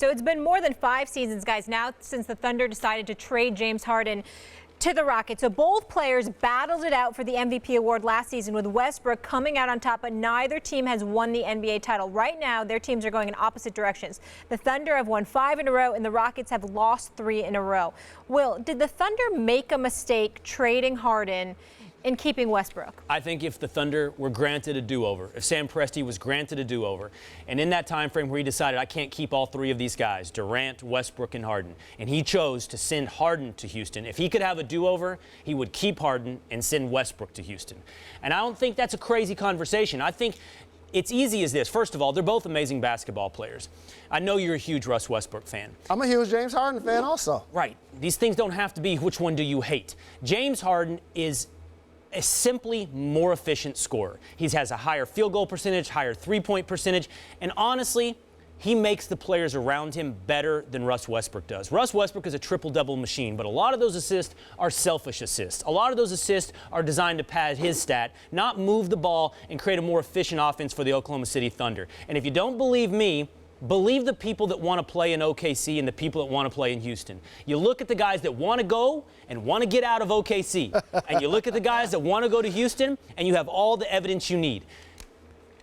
So it's been more than 5 seasons, guys, now since the Thunder decided to trade James Harden to the Rockets. So both players battled it out for the MVP award last season, with Westbrook coming out on top, but neither team has won the NBA title. Right now, their teams are going in opposite directions. The Thunder have won 5 in a row, and the Rockets have lost 3 in a row. Will, did the Thunder make a mistake trading Harden in keeping Westbrook? I think if the Thunder were granted a do-over, if Sam Presti was granted a do-over, and in that time frame where he decided I can't keep all 3 of these guys, Durant, Westbrook, and Harden, and he chose to send Harden to Houston, if he could have a do-over, he would keep Harden and send Westbrook to Houston. And I don't think that's a crazy conversation. I think it's easy as this. First of all, they're both amazing basketball players. I know you're a huge Russ Westbrook fan. I'm a huge James Harden fan also. Right. These things don't have to be which one do you hate. James Harden is a simply more efficient scorer. He has a higher field goal percentage, higher three-point percentage, and honestly, he makes the players around him better than Russ Westbrook does. Russ Westbrook is a triple-double machine, but a lot of those assists are selfish assists. A lot of those assists are designed to pad his stat, not move the ball and create a more efficient offense for the Oklahoma City Thunder. And if you don't believe me, believe the people that want to play in OKC and the people that want to play in Houston. You look at the guys that want to go and want to get out of OKC, and you look at the guys that want to go to Houston, and you have all the evidence you need.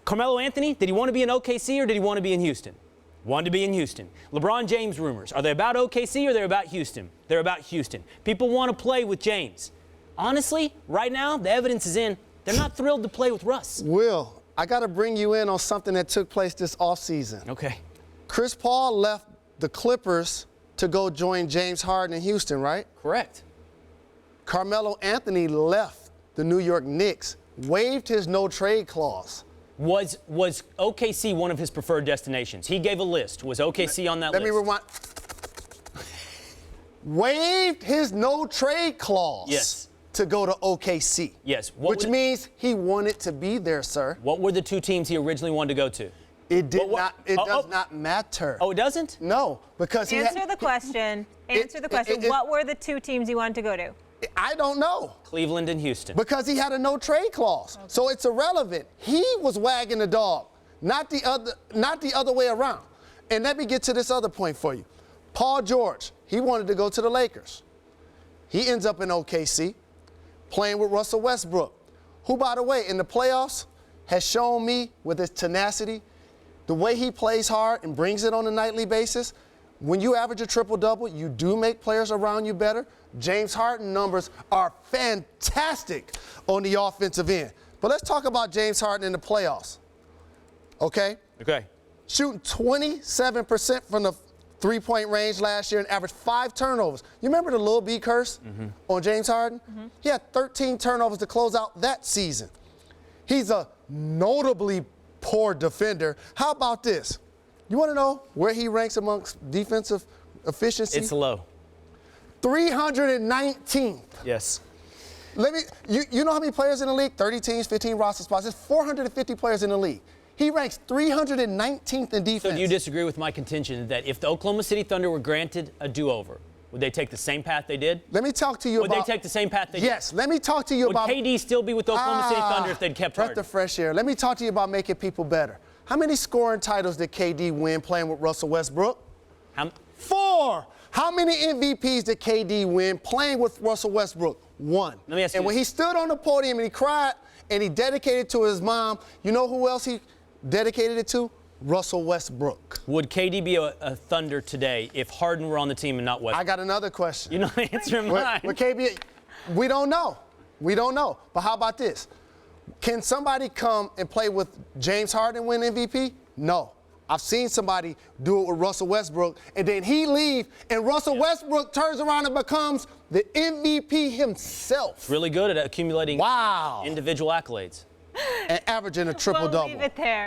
Carmelo Anthony, did he want to be in OKC or did he want to be in Houston? Wanted to be in Houston. LeBron James rumors, are they about OKC or they're about Houston? They're about Houston. People want to play with James. Honestly, right now, the evidence is in. They're not thrilled to play with Russ. Will, I got to bring you in on something that took place this offseason. Okay. Chris Paul left the Clippers to go join James Harden in Houston, right? Correct. Carmelo Anthony left the New York Knicks, waived his no-trade clause. Was OKC one of his preferred destinations? He gave a list. Was OKC on that list? Let me rewind. Waived his no-trade clause. Yes. To go to OKC. Yes. Which means he wanted to be there, sir. What were the 2 teams he originally wanted to go to? It did not. It does not matter. Oh, it doesn't? No, because Answer the question. Answer the question. What were the 2 teams you wanted to go to? I don't know. Cleveland and Houston. Because he had a no-trade clause. Okay. So it's irrelevant. He was wagging the dog, not the other way around. And let me get to this other point for you. Paul George, he wanted to go to the Lakers. He ends up in OKC playing with Russell Westbrook, who, by the way, in the playoffs has shown me with his tenacity, the way he plays hard and brings it on a nightly basis. When you average a triple-double, you do make players around you better. James Harden numbers are fantastic on the offensive end. But let's talk about James Harden in the playoffs. Okay? Okay. Shooting 27% from the three-point range last year and averaged 5 turnovers. You remember the Lil B curse on James Harden? He had 13 turnovers to close out that season. He's a notably poor defender. How about this? You want to know where he ranks amongst defensive efficiency? It's low. 319th. Yes. You know how many players in the league? 30 teams, 15 roster spots. There's 450 players in the league. He ranks 319th in defense. So do you disagree with my contention that if the Oklahoma City Thunder were granted a do-over, would they take the same path they did? Let me talk to you about... Would they take the same path they did? Yes, let me talk to you about... Would KD still be with the Oklahoma City Thunder if they'd kept Harden? Breath of fresh air. Let me talk to you about making people better. How many scoring titles did KD win playing with Russell Westbrook? 4. How many MVPs did KD win playing with Russell Westbrook? 1. Let me ask you when he stood on the podium and he cried and he dedicated to his mom, you know who else he dedicated it to? Russell Westbrook. Would KD be a Thunder today if Harden were on the team and not Westbrook? I got another question. You know the answer in mine. With KD, we don't know. We don't know. But how about this? Can somebody come and play with James Harden and win MVP? No. I've seen somebody do it with Russell Westbrook, and then he leaves, and Russell Westbrook turns around and becomes the MVP himself. Really good at accumulating individual accolades. And averaging a triple-double. We'll leave it there.